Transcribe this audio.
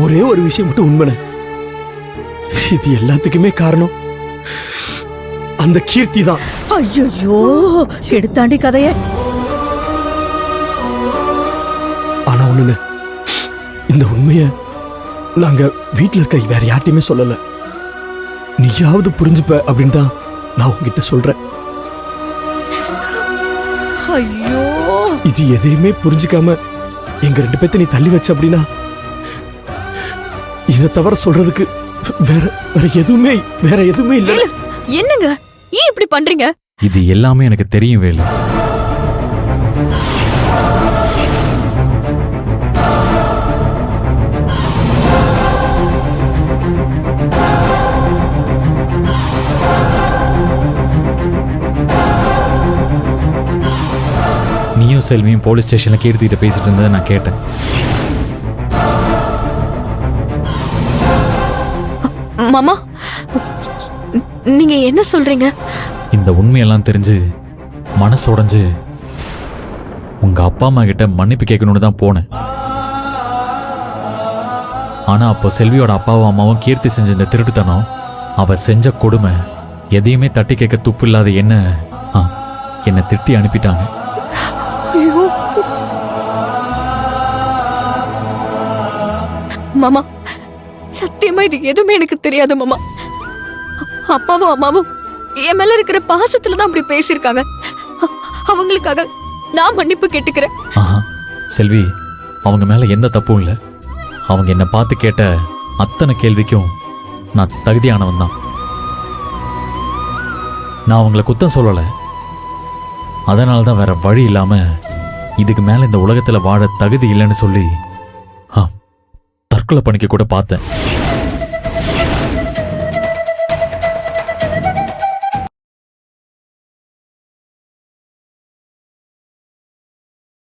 ஒரே ஒரு விஷயம் மட்டும் உண்மைன, இது எல்லாத்துக்குமே காரணம் அந்த கீர்த்தி தான். ஐயோ, எடுத்தாண்டி கதைய. ஆனா ஒண்ணுன்னு, இந்த உண்மைய நாங்க வீட்டுல இருக்க வேற யார்ட்டையுமே சொல்லல. நீயாவது புரிஞ்சுப்ப அப்படின்னு தான் நான் உங்ககிட்ட சொல்றேன். ஐயோ, இது எதையுமே புரிஞ்சுக்காம எங்க 2 பேத்த நீ தள்ளி வச்ச அப்படின்னா, இதை தவிர சொல்றதுக்கு வேற வேற எதுவுமே இல்ல. என்னங்க ஏன் இப்படி பண்றீங்க? இது எல்லாமே எனக்கு தெரியும் வேலு. நீயும் செல்வியும் போலீஸ் ஸ்டேஷன்ல கீர்த்திட்ட பேசிட்டு இருந்ததை நான் கேட்டேன். மாமா, நீங்க என்ன சொல்றீங்க? இந்த உண்மையெல்லாம் தெரிஞ்சு மனசு உடைஞ்சு உங்க அப்பா அம்மா கிட்ட மன்னிப்பு கேட்கணும்னு தான் போனேன். ஆனா அப்போ செல்வியோட அப்பாவும் அம்மாவும் கீர்த்தி செஞ்ச இந்த திருட்டுத்தனம், அவ செஞ்ச கொடுமை எதையுமே தட்டி கேட்க துப்பு இல்லாத என்னை திட்டி அனுப்பிட்டாங்க. மாமா, சத்தியமா இது எதுவுமே எனக்கு தெரியாது மாமா. அப்பாவும் அம்மாவும் என் மேல இருக்கிற பாசத்துல தான் அப்படி பேசியிருக்காங்க. அவங்களுக்காக நான் மன்னிப்பு கேட்டுக்கிறேன். செல்வி, அவங்க மேல எந்த தப்பும் இல்லை. அவங்க என்னை பார்த்து கேட்ட அத்தனை கேள்விக்கும் நான் தகுதியானவன் தான். நான் அவங்கள குத்தம் சொல்லலை. அதனால தான் வேற வழி இல்லாம இதுக்கு மேல இந்த உலகத்துல வாழ தகுதி இல்லைன்னு சொல்லி தற்கொலை பண்ணிக்க கூட பார்த்தேன்.